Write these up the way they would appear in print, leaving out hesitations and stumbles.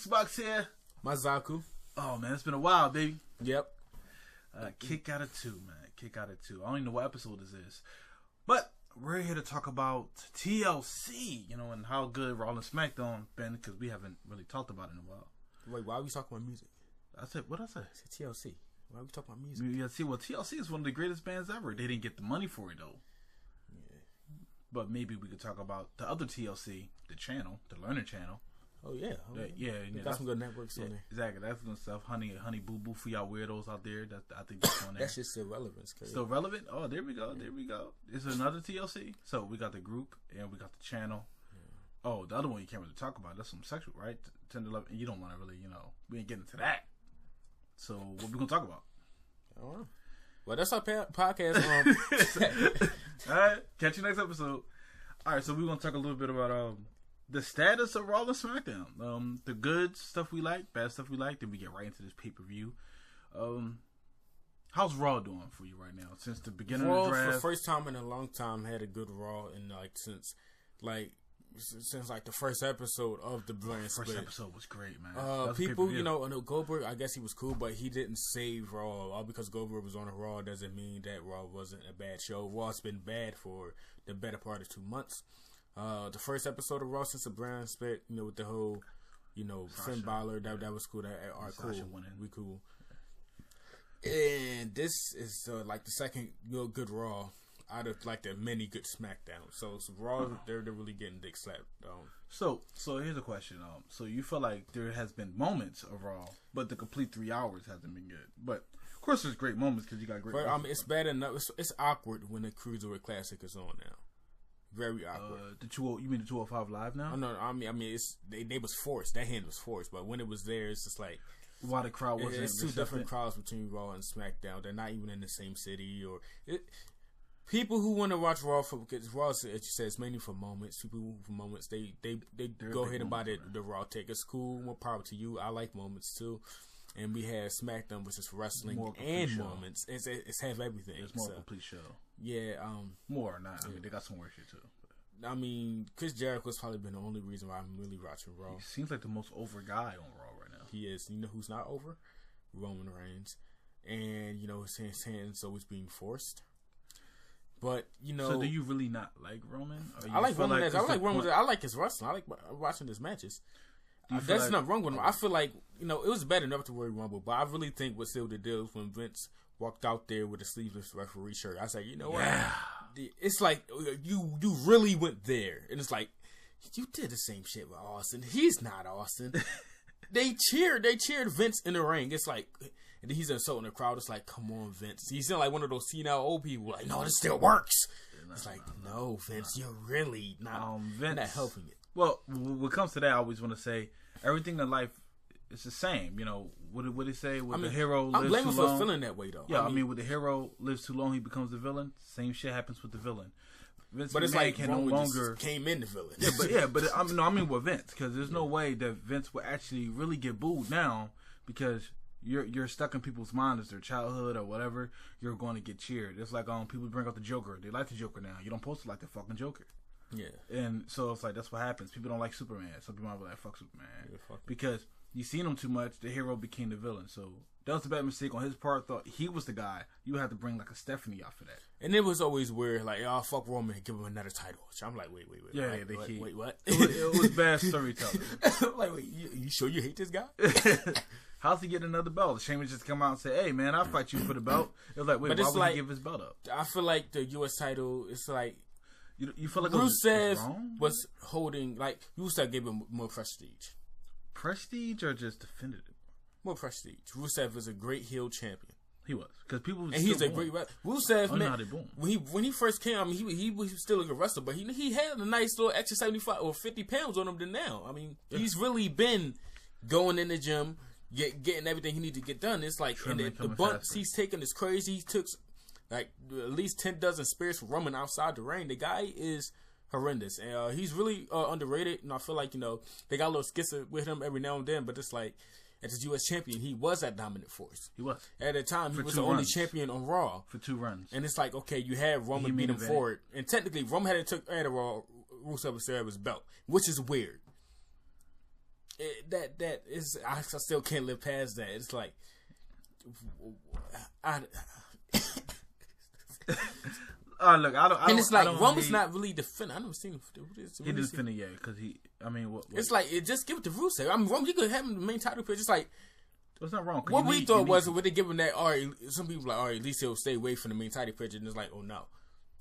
TheXbox here. Mazaku. Oh man, it's been a while, baby. Yep. Kick out of 2, man. Kick out of 2. I don't even know what episode this is. But we're here to talk about TLC, and how good Raw and Smackdown been, because we haven't really talked about it in a while. Wait, why are we talking about music? I said, what did I say? I said TLC. Why are we talking about music? Yeah, see, well, TLC is one of the greatest bands ever. They didn't get the money for it, though. Yeah. But maybe we could talk about the other TLC, the channel, the Learning Channel. Oh, yeah. Yeah, got some good networks on there. Exactly. That's good stuff. Honey Boo Boo for y'all weirdos out there. I think that's on there. That shit's still relevant. Still relevant? Oh, there we go. There we go. Is there another TLC? So we got the group and we got the channel. Yeah. Oh, the other one you can't really talk about. That's some sexual, right? 10 to 11. You don't want to really, we ain't getting into that. So what we going to talk about? I don't know. Well, that's our podcast. All right. Catch you next episode. All right. So we're going to talk a little bit about the status of Raw and Smackdown. The good stuff we like, bad stuff we like. Then we get right into this pay-per-view. How's Raw doing for you right now? Since the beginning of the draft? For the first time in a long time, had a good Raw, and since the first episode of the brand split. First episode was great, man. People, Goldberg, I guess he was cool, but he didn't save Raw. All because Goldberg was on a Raw doesn't mean that Raw wasn't a bad show. Raw's been bad for the better part of 2 months. The first episode of Raw since the brand split, with the whole, Finn Balor, that was cool. Alright, cool. We cool. And this is the second good Raw out of the many good Smackdown. So Raw, they're really getting dick slapped. So here's a question. So you feel like there has been moments of Raw, but the complete 3 hours hasn't been good. But of course, there's great moments because you got great. But it's bad enough. It's awkward when the Cruiserweight Classic is on now. Very awkward. You mean the 205 Live now? Oh, no, I mean it's they was forced. That hand was forced, but when it was there, it's just like why the crowd wasn't. It's two different crowds between Raw and SmackDown. They're not even in the same city people who want to watch Raw because Raw, as you said, it's mainly for moments. People for moments, they go ahead and buy the Raw ticket. It's cool. More power to you. I like moments too. And we have SmackDown, which is wrestling and moments. It's have everything. It's more complete show. Yeah. More not. I mean, they got some work shit too. I mean, Chris Jericho's probably been the only reason why I'm really watching Raw. He seems like the most over guy on Raw right now. He is. You know who's not over? Roman Reigns. And his hands always being forced. But so do you really not like Roman? I like Roman. I like Roman. I like his wrestling. I like watching his matches. That's not wrong with him. I feel like it was bad enough to Royal Rumble, but I really think what sealed the deal was when Vince walked out there with a sleeveless referee shirt. I was like, what? Yeah. It's like you really went there, and it's like you did the same shit with Austin. He's not Austin. They cheered Vince in the ring. It's like, and he's insulting the crowd. It's like, come on, Vince. He's like one of those senile old people. Like, no, this still works. It's like, no, Vince, you're really not. Vince, not helping it. Well, when it comes to that, I always want to say everything in life is the same. What did he say? The hero lives too long. I'm blaming for feeling that way, though. Yeah, I mean, when the hero lives too long, he becomes the villain. Same shit happens with the villain. Vince but it's like can no longer came in the villain. but I mean with Vince, because there's no way that Vince will actually really get booed now because you're stuck in people's minds as their childhood or whatever. You're going to get cheered. It's like people bring up the Joker. They like the Joker now. You don't post it like the fucking Joker. Yeah. And so it's like that's what happens. People don't like Superman. Some people might be like, fuck Superman. Yeah, because you seen him too much, the hero became the villain. So that was a bad mistake on his part. Thought he was the guy. You had to bring like a Stephanie out for that. And it was always weird, like, oh, fuck Roman and give him another title. I'm like, wait. Yeah, wait, what? It was bad storytelling. Like, wait, you sure you hate this guy? How's he getting another belt? Shane would just come out and say, hey, man, I'll fight you for the belt. It was like, wait, why would he give his belt up? I feel like the U.S. title, it's like, you feel like Rusev was holding, like, Rusev gave him more prestige. Prestige or just defended it? More prestige. Rusev is a great heel champion. He was, because people. And he's a great wrestler. Rusev, man, when he first came, I mean, he was still a good wrestler, but he had a nice little extra 75 or 50 pounds on him than now. I mean, he's really been going in the gym, getting everything he needs to get done. It's like, and the bumps he's taking is crazy. He took like at least 10 dozen spears from Roman outside the ring. The guy is horrendous, and he's really underrated. And I feel like they got a little schism with him every now and then, but it's like, as a U.S. champion, he was that dominant force. He was. At the time, he was the only champion on Raw. For 2 runs. And it's like, okay, you had Roman beat him for it. And technically, Roman had a Raw Rusev was there with his belt, which is weird. that is, I still can't live past that. It's like, look, I don't. And it's like Roman's not really defending. I never seen him. He didn't defend it yet because he. I mean, what? It's like just give it to Rusev. I mean, Roman, you could have him the main title picture. It's like. It's not wrong. What we thought was, would they give him that? All right, some people like, all right, at least he'll stay away from the main title picture. And it's like, oh no.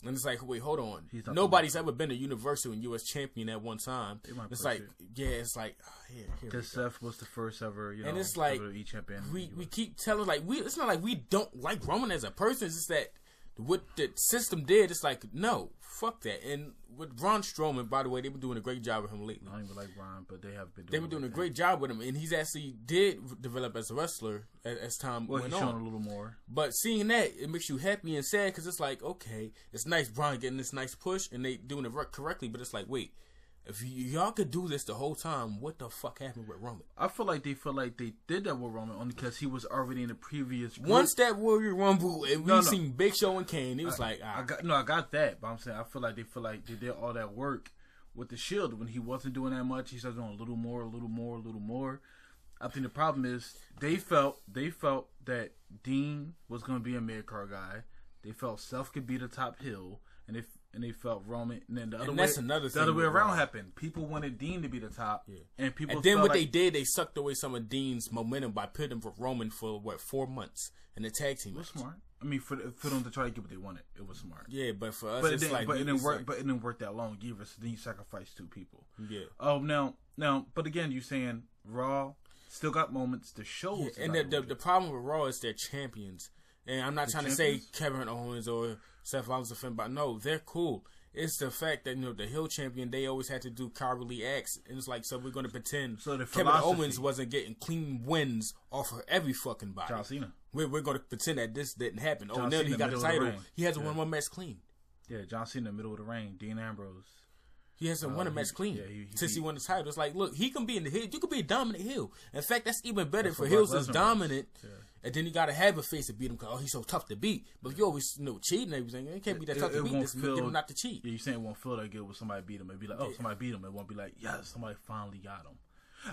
And it's like, wait, hold on. Nobody's ever been a Universal and U.S. champion at one time. It's like, it's like, because Seth was the first ever, and it's like, WWE champion. We keep telling, like, it's not like we don't like Roman as a person. It's just that what the system did, it's like, no, fuck that. And with Braun Strowman, by the way, they've been doing a great job with him lately. I don't even like Braun, but they have been. They've been doing a great job with him, and he's actually did develop as a wrestler as time went on. He's shown a little more. But seeing that, it makes you happy and sad because it's like, okay, it's nice Braun getting this nice push, and they doing it correctly. But it's like, wait, if y'all could do this the whole time, what the fuck happened with Roman? I feel like they did that with Roman only because he was already in the previous group. Once that Warrior Rumble, and we seen Big Show and Kane, it was I got that, but I'm saying I feel like they did all that work with the Shield when he wasn't doing that much. He started doing a little more. I think the problem is they felt that Dean was going to be a mid-card guy. They felt Seth could be the top heel, and they felt Roman, and then the other way around happened. People wanted Dean to be the top, and then what they did, they sucked away some of Dean's momentum by putting him for Roman for 4 months in the tag team. It was smart. I mean, for them to try to get what they wanted, it was smart. Yeah, but for us, it didn't work that long. Give us, then you sacrifice 2 people. Yeah. Oh, now, but again, you saying Raw still got moments. The shows, and the problem with Raw is they're champions. And I'm not trying to say Kevin Owens or Seth Rollins offend, but no, they're cool. It's the fact that the heel champion, they always had to do cowardly acts, and it's like, so we're going to pretend Kevin Owens wasn't getting clean wins off of every fucking body. John Cena. We're going to pretend that this didn't happen. Now that he got the title, he hasn't won one match clean. Yeah, John Cena in the middle of the ring. Dean Ambrose. He hasn't won a match clean since he won the title. It's like, look, he can be in the heel. You can be a dominant heel. In fact, that's even better for heels that's dominant. Yeah. And then you got to have a face to beat him because he's so tough to beat. But if you always cheating and everything, it can't be that tough to beat. Just get him not to cheat. Yeah, you're saying it won't feel that good when somebody beat him. It'd be like, somebody beat him. It won't be like, somebody finally got him.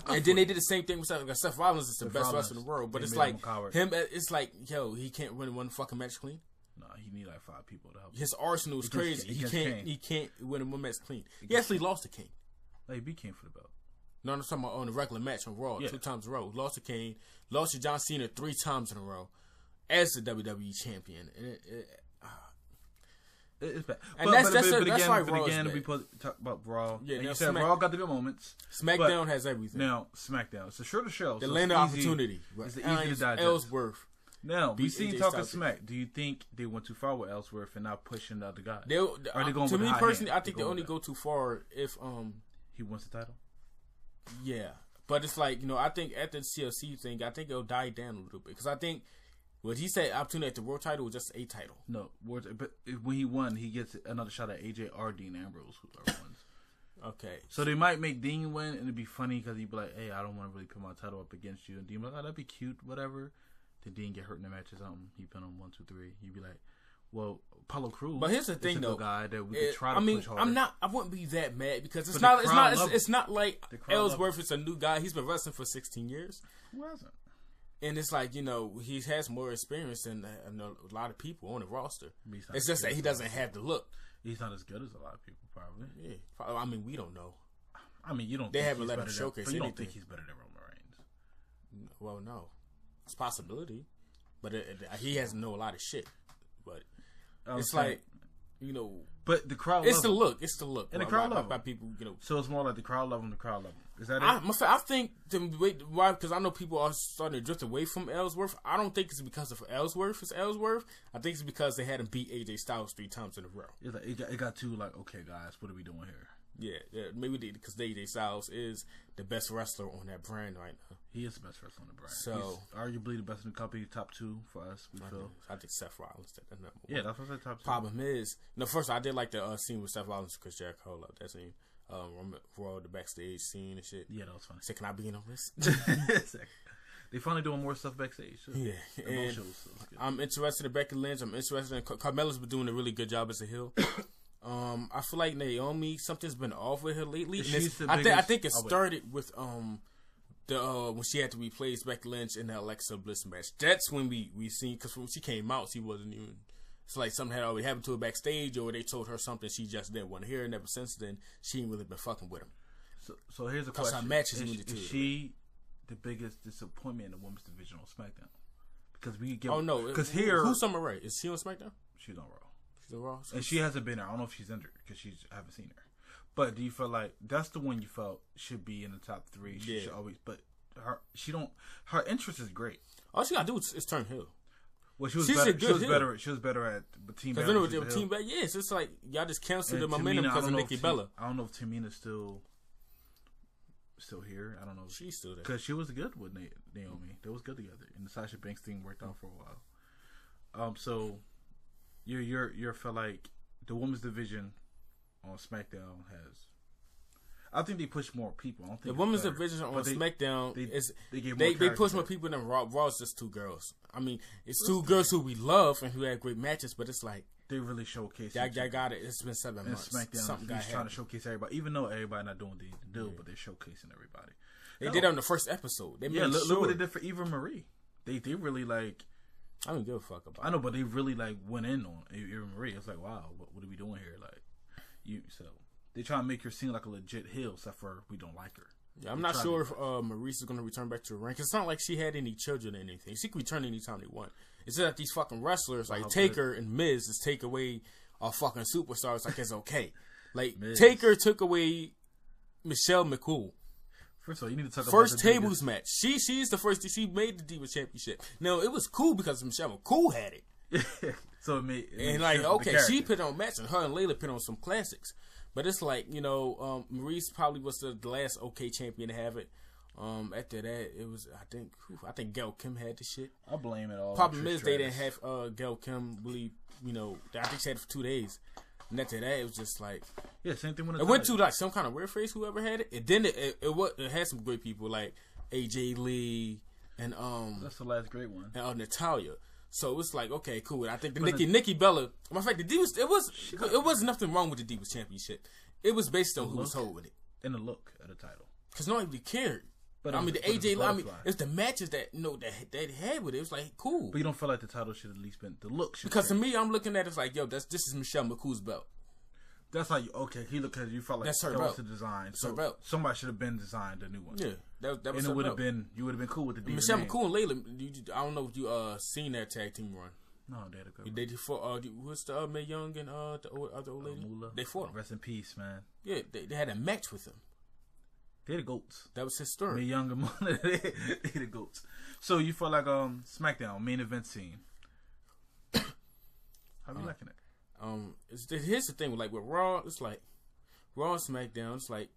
And then they did the same thing with Seth Rollins. Is the best wrestler in the world, but it's like him. It's like, he can't win one fucking match clean. No, he need like 5 people to help him. His arsenal is crazy. He can't win one match clean. He actually lost to Kane. He beat Kane for the belt. No, I'm talking about on the regular match on Raw 2 times in a row. Lost to Kane. Lost to John Cena 3 times in a row as the WWE champion. It's bad. And that's why Raw is bad. We talk about Raw. Yeah, you said Raw got the good moments. SmackDown has everything. Now, SmackDown. It's a shorter show. The land of opportunity. It's easy to digest. Ellsworth. Now, we seen talking smack. Do you think they went too far with Ellsworth and not pushing the other guy? Are they going to me personally, I think they only go too far if he wins the title. Yeah, but it's like, I think at the TLC thing, I think it'll die down a little bit because I think what he said opportunity at the world title was just a title. No, but when he won, he gets another shot at AJ or Dean Ambrose, whoever wins. Okay. So they might make Dean win, and it'd be funny because he'd be like, "Hey, I don't want to really put my title up against you," and Dean be like, "Oh, that'd be cute, whatever." Then Dean get hurt in the match or something. He pin him 1, 2, 3. You'd be like, "Well, Apollo Crews." But here's the thing, though, guy that we could try to push harder. I wouldn't be that mad because it's not like Ellsworth is a new guy. He's been wrestling for 16 years. Who hasn't? And it's like, he has more experience than a lot of people on the roster. It's just that he doesn't have the look. He's not as good as a lot of people, probably. Yeah, I mean, we don't know. I mean, you don't. They haven't let him showcase anything. You don't think he's better than Roman Reigns? Well, no, it's a possibility, but he hasn't know a lot of shit. But it's like, But the crowd. It's the look. It's the look. And the crowd love by people. So it's more like the crowd love him. The crowd love him. Is that it? I think why? Because I know people are starting to drift away from Ellsworth. I don't think it's because of Ellsworth. It's Ellsworth. I think it's because they had him beat AJ Styles 3 times in a row. It's like it got too like, okay, guys, what are we doing here? Yeah, maybe because AJ Styles is the best wrestler on that brand right now. He is the best wrestler on the brand. So he's arguably the best in the company, top 2 for us. We feel. I think Seth Rollins. Yeah, that's what I said. Top 2. Problem is, first I did like the scene with Seth Rollins and Chris Jericho. Like that scene, for the backstage scene and shit. Yeah, that was funny. Said, can I be in on this? They finally doing more stuff backstage. So. Yeah, and shows, so I'm interested in Becky Lynch. I'm interested in Carmela's been doing a really good job as a heel. I feel like Naomi, something's been off with her lately. And I think it started with when she had to replace Becky Lynch in the Alexa Bliss match. That's when we seen, because when she came out, she wasn't even. It's like something had already happened to her backstage, or they told her something she just didn't want to hear. And ever since then, she ain't really been fucking with him. So here's a question: her matches is she the biggest disappointment in the women's division on SmackDown? Because we get because here who's Summer Rae? Is she on SmackDown? She's on Raw. She's on Raw, and she hasn't been there. I don't know if she's injured because I haven't seen her. But do you feel like that's the one you felt should be in the top 3? She should always, but her interest is great. All she gotta do is turn heel. Well, she was better. She was better at Team Battle. Team Battle, yeah, it's just like y'all just canceled the momentum because of Nikki Bella. I don't know if Tamina's still here. I don't know. She's still there because she was good with Naomi. They was good together, and the Sasha Banks thing worked out for a while. So you feel like the women's division on SmackDown has. I think they push more people. I don't think the women's division on SmackDown they push more people than Raw. Raw's just 2 girls. I mean, it's 2 girls who we love and who had great matches, but it's like they really showcase. That got it. It's been 7 months. SmackDown something is trying to showcase everybody, even though everybody not doing what they need to do, but they're showcasing everybody. They did it on the first episode. They look what they did for Eva Marie. They really like. I don't give a fuck about. I know, but they really like went in on Eva Marie. It's like, wow, what are we doing here? Like, they try to make her seem like a legit heel, except for we don't like her. Yeah, I'm not sure if Maurice is going to return back to the ring. Cause it's not like she had any children or anything. She can return anytime they want. It's just that these fucking wrestlers like Taker and Miz just take away our fucking superstars like it's okay. Like Taker took away Michelle McCool. First of all, you need to talk about the tables match. She's the first. She made the Divas Championship. Now it was cool because Michelle McCool had it. So it made she put on match and her and Layla put on some classics. But it's like, Maurice probably was the last OK champion to have it. After that, it was I think Gail Kim had the shit. I blame it all. Problem is they didn't have Gail Kim really. I think she had it for 2 days. And after that, it was just like same thing when it went to like some kind of weird face. Whoever had it, and then it had some great people like AJ Lee and that's the last great one and Natalia. So it was like, okay, cool. I think the Nikki Bella. Matter of fact, the Divas. It was nothing wrong with the Divas Championship. It was based on who was holding it and the look at the title. Because nobody cared. But I mean, the AJ. I mean, it's the matches that that they had with it. It was like cool. But you don't feel like the title should at least been the look. Because to me, I'm looking at it like, yo, this is Michelle McCool's belt. That's like he looked at you felt like that's her that belt. Was the design. That's her belt. Somebody should have been designed a new one. Yeah, that was. And it would have been you would have been cool with the Michelle McCool and Layla. I don't know if you seen that tag team run. No, they had a good. They fought. What's the Mae Young and the other old lady? They fought them. Rest in peace, man. Yeah, they had a match with them. They're the GOATs. That was his story. Mae Young and Mona, they the GOATs. So you feel like SmackDown main event scene. How are you liking it? Here's the thing, like with Raw, it's like Raw and SmackDown. It's like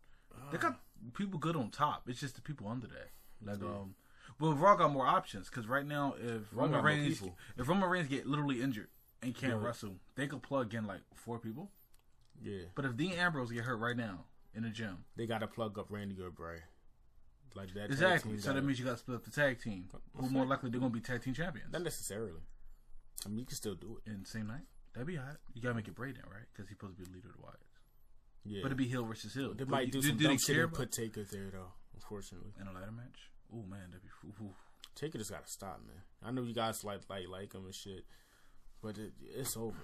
they got people good on top. It's just the people under that. Like Well, Raw got more options because right now, if Roman Reigns get literally injured and can't wrestle, they could plug in like 4 people. Yeah. But if Dean Ambrose get hurt right now in the gym, they got to plug up Randy or Bray. Like that. Exactly. So that means you got to split up the tag team. Who more likely they're going to be tag team champions? Not necessarily. I mean, you can still do it in the same night. That'd be hot. You got to make it Bray then, right? Because he's supposed to be the leader of the Wyatts. Yeah. But it'd be heel versus heel. They might do some dumb shit and put Taker there though. Unfortunately. In a ladder match. Oh man, that'd be. Ooh. Taker just gotta stop, man. I know you guys like him and shit, but it's over.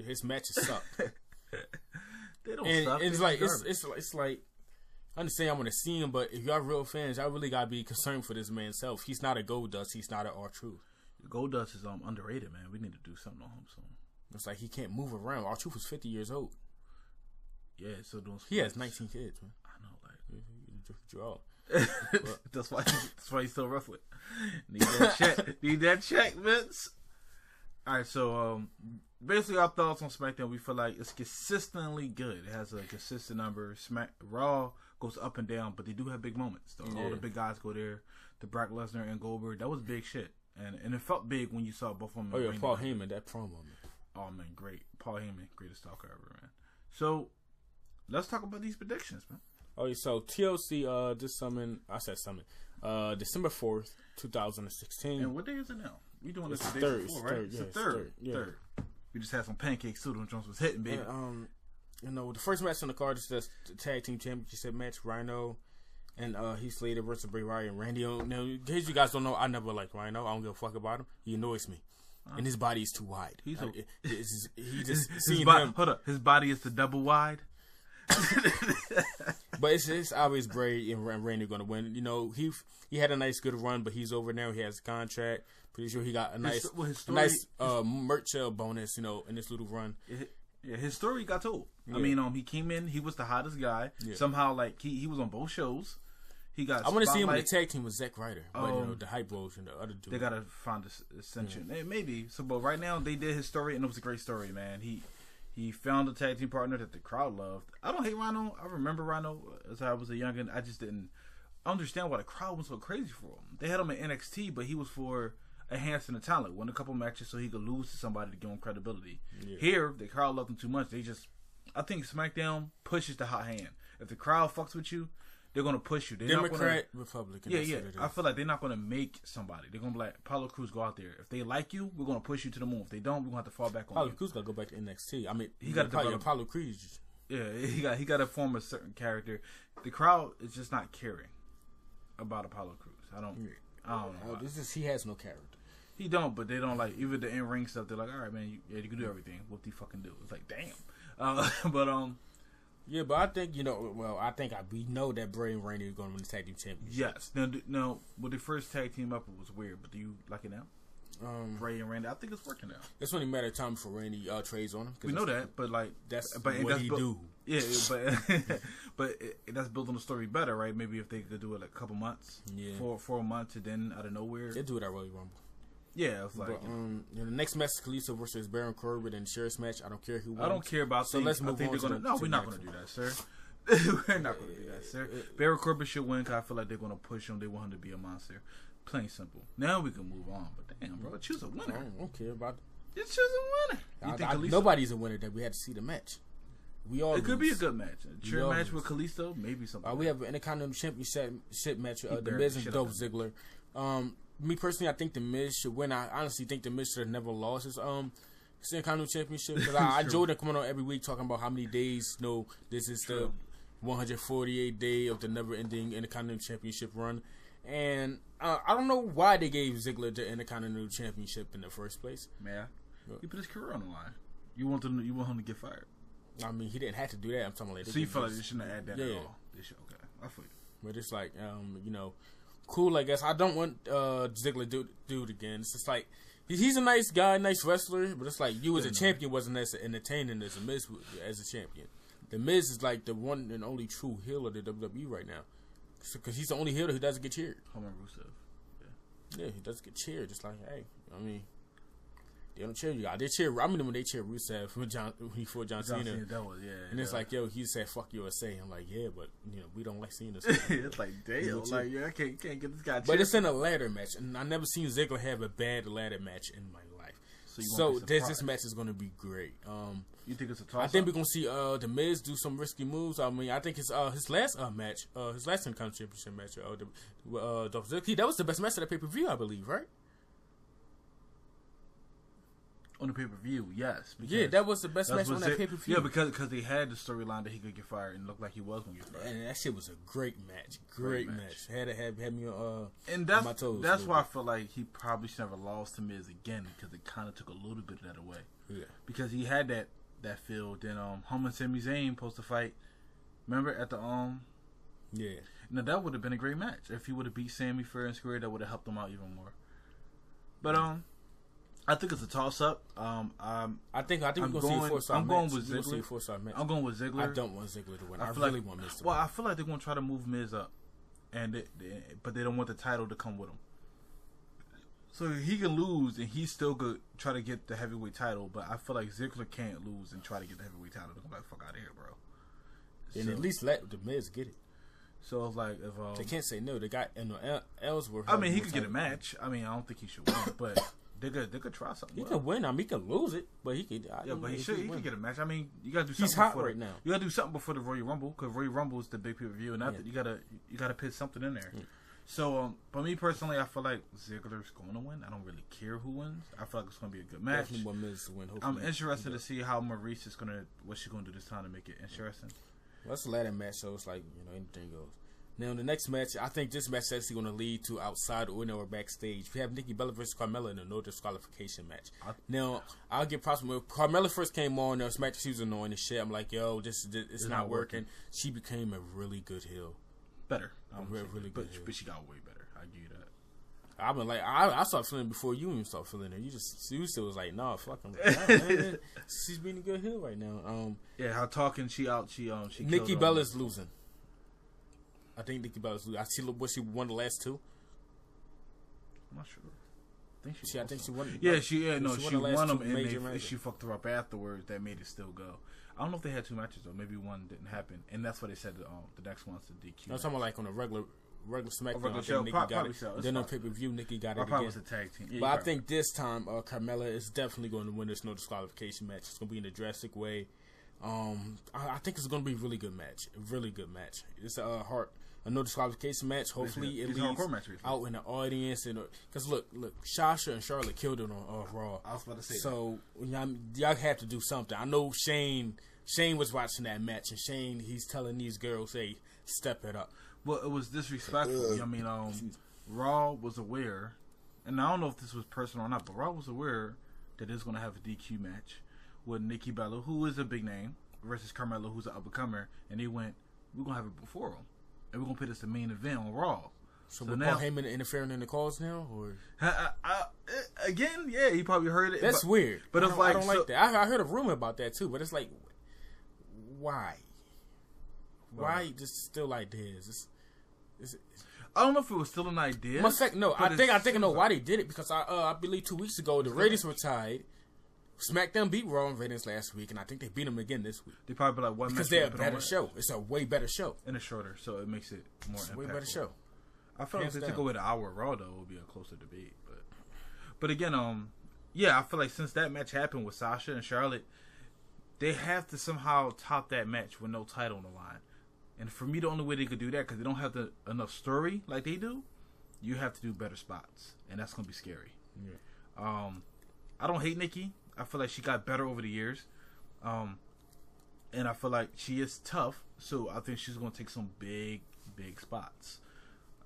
His matches suck. They don't suck. And it's like I understand I want to see him, but if y'all real fans, I really gotta be concerned for this man's self. He's not a Goldust. He's not an R-Truth. Goldust is underrated, man. We need to do something on him soon. It's like he can't move around. R-Truth was 50 years old. Yeah, so doing. He has 19 kids, man. I know, like draw. That's why he's so rough with. Need that check, Vince. All right, so basically our thoughts on SmackDown. We feel like it's consistently good. It has a consistent number. Raw goes up and down, but they do have big moments. All the big guys go there. The Brock Lesnar and Goldberg, that was big shit, and it felt big when you saw both of them. Oh yeah, Paul Heyman, that promo, man. Oh man, great. Paul Heyman, greatest talker ever, man. So let's talk about these predictions, man. Oh, so TLC December 4th, 2016. And what day is it now? We doing this the day before, right? It's the third. We just had some pancakes too. When Jones was hitting, baby. And, the first match on the card is just the tag team championship match. Rhyno And Heath Slater versus Bray Wyatt and Randy. Now, in case you guys don't know, I never liked Rhyno. I don't give a fuck about him. He annoys me. And his body is too wide. He just seeing him. Hold up, his body is the double wide. But it's obvious Bray and Randy are going to win. You know, he had a nice good run, but he's over now. He has a contract. Pretty sure he got a nice merch bonus. You know, in this little run. His story got told. Yeah. I mean, he came in. He was the hottest guy. Yeah. Somehow, like he was on both shows. He got. I want to see him in the tag team with Zack Ryder. But, you know, the Hype Bros and the other dude. They gotta find ascension. Yeah. Maybe so. But right now, they did his story, and it was a great story, man. He found a tag team partner that the crowd loved. I don't hate Rhyno. I remember Rhyno as I was a youngin'. I just didn't understand why the crowd was so crazy for him. They had him in NXT, but he was for enhancing the talent, won a couple matches so he could lose to somebody to give him credibility. Yeah. Here, the crowd loved him too much. I think SmackDown pushes the hot hand. If the crowd fucks with you, they're gonna push you. Democrat, Republican. Yeah. I feel like they're not gonna make somebody. They're gonna be like, Apollo Crews, go out there. If they like you, we're gonna push you to the moon. If they don't, we're gonna have to fall back on Apollo you. Crews gotta go back to NXT. I mean, he got to Apollo Crews. Yeah, he got to form a certain character. The crowd is just not caring about Apollo Crews. I don't know. He has no character. He don't, but they don't like even the in ring stuff. They're like, all right, man, you can do everything. What do you fucking do? It's like, damn. Yeah, but I think we know that Bray and Randy are going to win the tag team championship. Yes. Now, with the first tag team up, it was weird. But do you like it now? Bray and Randy, I think it's working now. It's only a matter of time before Randy trades on him. We know that, but like that's what he do. Yeah, but that's building the story better, right? Maybe if they could do it like a couple months, 4 months, and then out of nowhere they do it at Royal Rumble. Yeah, it's like the next match is Kalisto versus Baron Corbin and Sheriff's match. I don't care who wins. I don't care about. So let's move on. No, we're not going to do that, sir. We're not going to do that, sir. Baron Corbin should win because I feel like they're going to push him. They want him to be a monster. Plain simple. Now we can move on. But damn, bro, choose a winner. I don't care about. Just choose a winner. Nobody's a winner that we had to see the match. It could be a good match. A chair match with Kalisto, maybe something. We have an Intercontinental Championship match. The Miz and Dolph Ziggler. Me personally, I think the Miz should win. I honestly think the Miz should have never lost his Intercontinental Championship because I enjoy them coming on every week talking about how many days. No, this is the 148th day of the never-ending Intercontinental Championship run, and I don't know why they gave Ziggler the Intercontinental Championship in the first place. Man, he put his career on the line. You want him to get fired? I mean, he didn't have to do that. I'm talking like. So you feel like they shouldn't have added that at all? Okay, I feel you. But it's like, cool, I guess. I don't want Ziggler to do it again. It's just like he's a nice guy, nice wrestler, but it's like you as a champion wasn't as entertaining as a Miz as a champion. The Miz is like the one and only true heel of the WWE right now, because he's the only heel who doesn't get cheered. Homer Rusev. Yeah, he doesn't get cheered. Just like, hey, I mean, they don't cheer you guys. They cheer. I remember when they cheered Rusev before John Cena. That was, and it's like, yo, he said, "Fuck USA." I'm like, yeah, but we don't like seeing this. It's like, damn, like, I can't get this guy. But it's in a ladder match, and I never seen Ziggler have a bad ladder match in my life. So this match is going to be great. You think it's a toss-up? I think we're going to see the Miz do some risky moves. I mean, I think his last match, his last Intercontinental Championship match, Dolph Ziggler, that was the best match of the pay-per-view, I believe, right? On the pay-per-view, yes. Yeah, that was the best match on that pay-per-view. Yeah, because they had the storyline that he could get fired and looked like he was going to get fired. And that shit was a great match. Great match. Had me on my toes. That's why I feel like he probably should never lost to Miz again, because it kind of took a little bit of that away. Yeah. Because he had that feel. Then Hum and Sami Zayn supposed to fight. Remember at the Yeah. Now that would have been a great match. If he would have beat Sami fair and square, that would have helped him out even more. But I think it's a toss-up. I think we're going to see a 4-star match. I'm going with Ziggler. I'm going with Ziggler. I don't want Ziggler to win. I really want Miz to win. Well, I feel like they're going to try to move Miz up, but they don't want the title to come with him. So he can lose, and he still could try to get the heavyweight title. But I feel like Ziggler can't lose and try to get the heavyweight title. They're like, fuck out of here, bro. And at least let the Miz get it. So it's like if they can't say no. They got Ellsworth. I mean, he could get a match. I mean, I don't think he should win, but. They could try something. He could win. I mean, he could lose it, but he could. But he could get a match. I mean, you gotta do something. He's hot right now. You gotta do something before the Royal Rumble, because Royal Rumble is the big pay-per-view, and you gotta put something in there. So, but me personally, I feel like Ziggler's going to win. I don't really care who wins. I feel like it's going to be a good match. Definitely want Miz to win. I'm interested to see how Maurice what she's going to do this time to make it interesting. Well, it's a ladder match, so it's like anything goes. Now, the next match, I think this match is actually going to lead to outside or backstage. We have Nikki Bella versus Carmela in a no disqualification match. Now, I'll get props. When Carmela first came on, SmackDown, she was annoying as shit. I'm like, yo, it's not working. She became a really good heel. Better. Really good heel. But she got way better. I give you that. I've been like, I started feeling it before you even started feeling it. You still was like, nah, fuck him. Nah, she's being a good heel right now. Yeah, how talking she Nikki Bella's losing. I think Nikki Bella's losing. I see what she won the last two. I'm not sure. I think she won. She won them and she fucked her up afterwards. That made it still go. I don't know if they had two matches though. Maybe one didn't happen, and that's why they said the next one's the DQ. I'm talking about like on a regular Smackdown. Regular show. Probably so. Then on pay-per-view, Nikki got it again. Was a tag team. Yeah, but I think this time Carmela is definitely going to win this no disqualification match. It's going to be in a drastic way. I think it's going to be a really good match. A really good match. It's a no disqualification match. Hopefully it leads out in the audience. Because look, Sasha and Charlotte killed it on Raw. I was about to say so y'all have to do something. I know Shane was watching that match, and Shane, he's telling these girls, hey, step it up. Well, it was disrespectful. I mean, Raw was aware, and I don't know if this was personal or not, but Raw was aware that it's going to have a DQ match with Nikki Bella, who is a big name, versus Carmella, who's an up-and-comer, and they went, we're going to have it before them, and we're going to put this the main event on Raw. So now, Paul Heyman interfering in the calls now, or again, yeah, he probably heard it. That's weird. But it's like I don't like that. I heard a rumor about that too, but it's like, why? Why just still like this? I don't know if it was still an idea. I think I know why they did it, because I believe 2 weeks ago the ratings were tied. SmackDown beat Raw in ratings last week, and I think they beat them again this week. They probably like one because they're a better show. It's a way better show and it's shorter, so it makes it more impactful. Way better show. I felt like if they took away the hour of Raw, though, it would be a closer debate. But again, I feel like since that match happened with Sasha and Charlotte, they have to somehow top that match with no title on the line. And for me, the only way they could do that, because they don't have enough story like they do, you have to do better spots, and that's gonna be scary. Yeah. I don't hate Nikki. I feel like she got better over the years, and I feel like she is tough. So I think she's gonna take some big spots.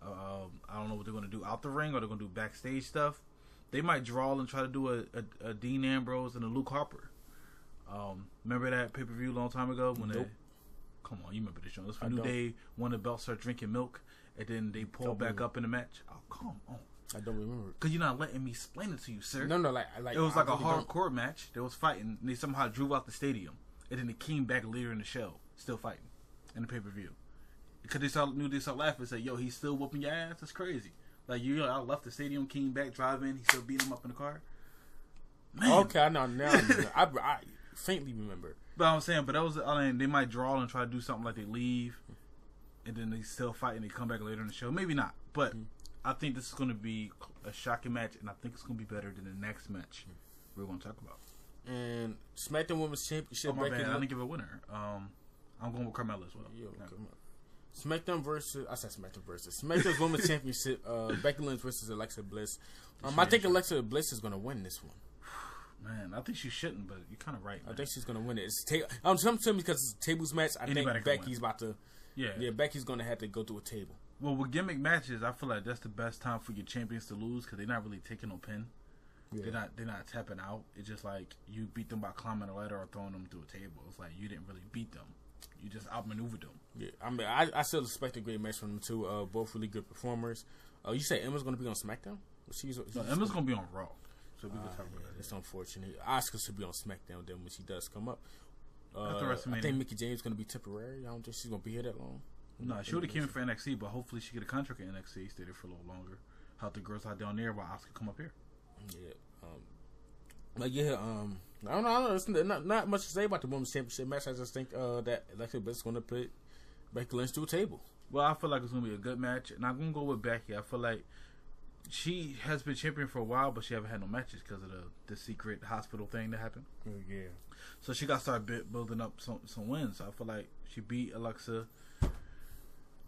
I don't know what they're gonna do out the ring, or they're gonna do backstage stuff. They might draw and try to do a Dean Ambrose and a Luke Harper. Remember that pay-per-view a long time ago when they? Come on, you remember this show? This was New Day won the belt, started drinking milk, and then they pulled back up in the match. Oh, come on. I don't remember. Because you're not letting me explain it to you, sir. No, like it was like a hardcore match. They was fighting, and they somehow drove out the stadium, and then they came back later in the show, still fighting, in the pay-per-view. Because they saw laughing and said, yo, he's still whooping your ass? That's crazy. Like, I left the stadium, came back, driving, he still beat him up in the car. Man. Okay, I know now. I faintly remember. But I'm saying, but that was, they might draw and try to do something like they leave, and then they still fight and they come back later in the show. Maybe not, but I think this is going to be a shocking match, and I think it's going to be better than the next match we're going to talk about. And SmackDown Women's Championship. Oh my bad, I didn't give a winner. I'm going with Carmela as well. SmackDown's Women's Championship. Becky Lynch versus Alexa Bliss. I think Alexa Bliss is going to win this one. Man, I think she shouldn't, but you're kind of right. Man. I think she's gonna win it. Sometimes because it's a tables match, I think Becky's about to. Yeah, Becky's gonna have to go through a table. Well, with gimmick matches, I feel like that's the best time for your champions to lose, because they're not really taking no pin. Yeah. They're not tapping out. It's just like you beat them by climbing a ladder or throwing them through a table. It's like you didn't really beat them. You just outmaneuvered them. Yeah, I mean, I still expect a great match from them too. Both really good performers. You say Emma's gonna be on SmackDown? Emma's gonna be on Raw. So we can talk about that. It's unfortunate. Asuka should be on SmackDown then when she does come up. I think Mickie James is going to be temporary. I don't think she's going to be here that long. No, she would have came in for NXT, but hopefully she get a contract in NXT, stay there for a little longer. Help the girls out down there while Asuka come up here. Yeah. I don't know. There's not much to say about the Women's Championship match. I just think that Alexa Bliss is going to put Becky Lynch through a table. Well, I feel like it's going to be a good match, and I'm going to go with Becky. I feel like she has been champion for a while, but she haven't had no matches because of the secret hospital thing that happened. Yeah. So she got to start building up some wins. So I feel like she beat Alexa. I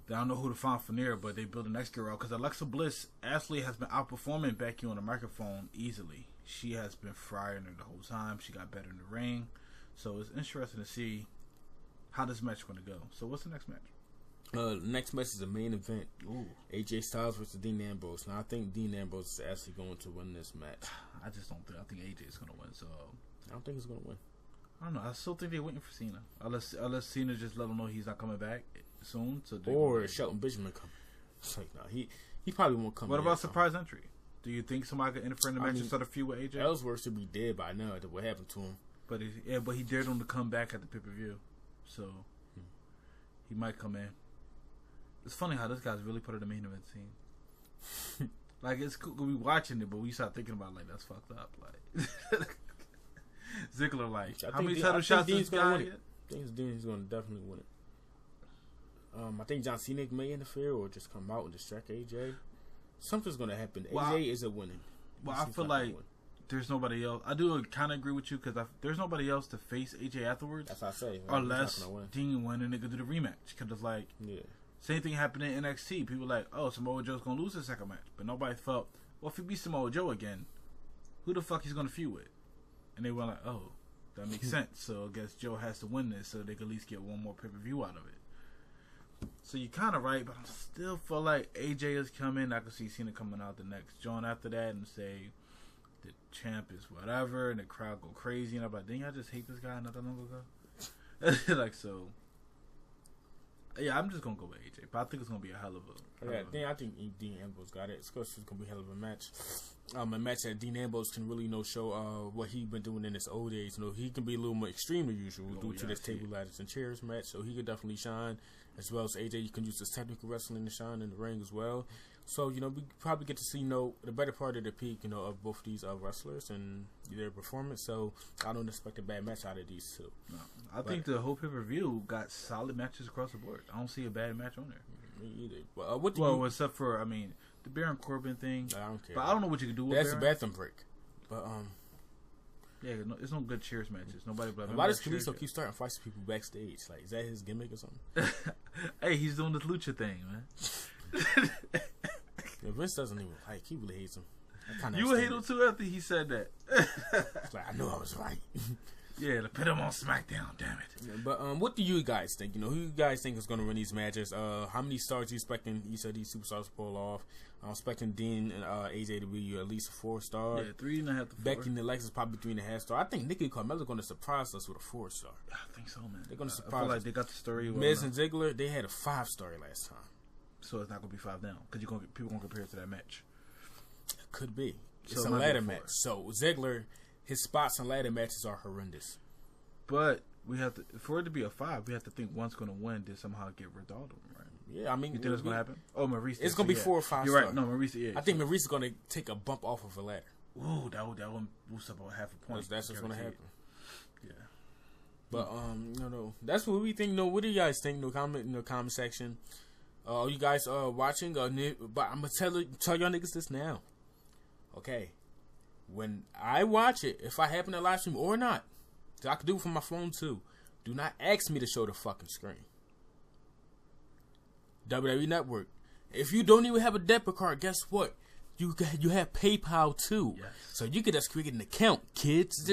don't know who to find from there, but they build the next girl out because Alexa Bliss actually has been outperforming Becky on the microphone easily. She has been frying her the whole time. She got better in the ring. So it's interesting to see how this match is going to go. So what's the next match? Next match is the main event. Ooh. AJ Styles versus Dean Ambrose. Now I think Dean Ambrose is actually going to win this match. I just don't think. I think AJ is going to win. So I don't think he's going to win. I don't know. I still think they're waiting for Cena. Unless Cena just let him know he's not coming back soon. So or Shelton Benjamin come. It's like, no, he probably won't come. What about surprise entry? Do you think somebody could interfere in the match and start a feud with AJ? Ellsworth should be dead by now after what happened to him. But he dared him to come back at the pay-per-view. So he might come in. It's funny how this guy's really part of the main event scene. Like, it's cool. We watching it, but we start thinking about, like, that's fucked up. Like, Ziggler, like, how many title shots is this guy get? I think Dean's going to definitely win it. I think John Cena may interfere or just come out and distract AJ. Something's going to happen. Well, AJ isn't winning. Well, I feel like there's nobody else. I do kind of agree with you because there's nobody else to face AJ afterwards. That's what I say. Unless Dean win and they could do the rematch. Because it's like, same thing happened in NXT. People were like, oh, Samoa Joe's going to lose the second match. But nobody felt, well, if he beats Samoa Joe again, who the fuck he's going to feud with? And they were like, oh, that makes sense. So I guess Joe has to win this so they can at least get one more pay-per-view out of it. So you're kind of right, but I still feel like AJ is coming. I could see Cena coming out the next joint after that and say the champ is whatever, and the crowd go crazy. And I'm like, didn't y'all just hate this guy not that long ago? Like, so. Yeah, I'm just going to go with AJ, but I think it's going to be a hell of a... I think Dean Ambrose got it. It's going to be a hell of a match. A match that Dean Ambrose can really show what he's been doing in his old days. He can be a little more extreme than usual due to this table, ladders, and chairs match, so he could definitely shine. As well as AJ, you can use his technical wrestling to shine in the ring as well. So, we probably get to see, the better part of the peak, of both these wrestlers and their performance. So, I don't expect a bad match out of these two. No. I think the whole pay-per-view got solid matches across the board. I don't see a bad match on there. Me either. Except for, the Baron Corbin thing. I don't care. But I don't know what you can do with That's a bathroom break. But, yeah, it's no good cheers matches. Nobody. Why does Kalisto keep starting fights with people backstage? Like, is that his gimmick or something? Hey, he's doing this lucha thing, man. Vince doesn't even he really hates him. You would hate him too after he said that. It's like, I knew I was right. Yeah, to put him on Smackdown, damn it. Yeah, but what do you guys think? Who you guys think is going to win these matches? How many stars you expecting each of these superstars to pull off? I'm expecting Dean and AJ to be at least a 4-star. Yeah, 3.5 to 4. Becky and Alexis probably 3.5 star. I think Nickki and Carmela are going to surprise us with a 4-star. I think so, man. They're going to surprise I feel like us. they got the story. Miz and Ziggler, they had a 5-star last time. So it's not going to be 5 down because people going to compare it to that match. It could be. It's a ladder match. So Ziggler, his spots in ladder matches are horrendous. But we have to, for it to be a 5, we have to think one's going to win to somehow get rid of them, right? Yeah, you think that's going to happen? Oh, Maurice. It's going to be 4 or 5 You're right. No, Maurice, yeah. I think Maurice is going to take a bump off of a ladder. Ooh, that would boost up about half a point. That's what's going to happen. Yeah. But, that's what we think. What do you guys think? Comment in the comment section. You guys watching? But I'm going to tell y'all niggas this now. Okay. When I watch it, if I happen to live stream or not, so I can do it from my phone too, do not ask me to show the fucking screen. WWE Network. If you don't even have a debit card, guess what? You have PayPal too. Yes. So you can just create an account, kids.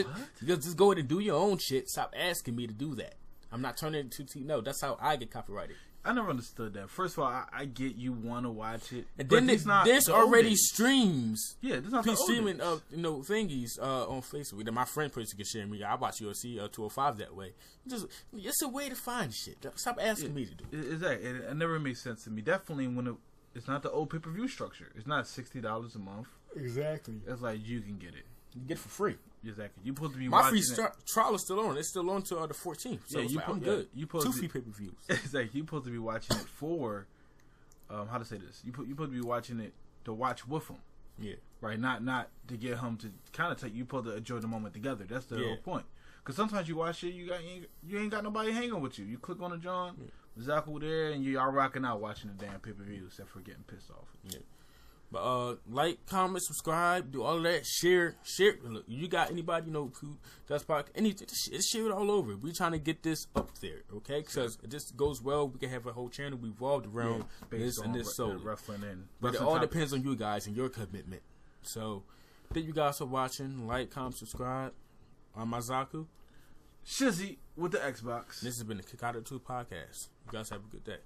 Just go ahead and do your own shit. Stop asking me to do that. I'm not turning it to no. That's how I get copyrighted. I never understood that. First of all, I get you want to watch it, and then there's already streams. Yeah, there's not streaming thingies on Facebook. That my friend person can share me. I watch UFC 205 that way. It's a way to find shit. Stop asking me to do it. Exactly. It never made sense to me. Definitely when it's not the old pay-per-view structure. It's not $60 a month. Exactly. It's like you can get it. You get it for free. Exactly. You supposed to be my watching free trial is still on. It's still on till the 14th. So yeah, I'm good. You 2 free pay-per-views. Exactly. You supposed to be watching it for how to say this. You supposed to be watching it to watch with him. Yeah. Right. Not to get him to kind of take. You supposed to enjoy the moment together. That's the whole point. Because sometimes you watch it, you ain't got nobody hanging with you. You click on the John, Mazaku there, and you are rocking out watching the damn pay-per-view, except for getting pissed off. Yeah. But like, comment, subscribe, do all of that, share. Look, you got anybody who does podcast, anything, just share it all over. We trying to get this up there, okay? Because if this goes well, we can have a whole channel revolved around this and this. But it all depends on you guys and your commitment. So, thank you guys for watching. Like, comment, subscribe. I'm Mazaku. Shizzy with the Xbox. This has been the Kick Out of 2 podcast. You guys have a good day.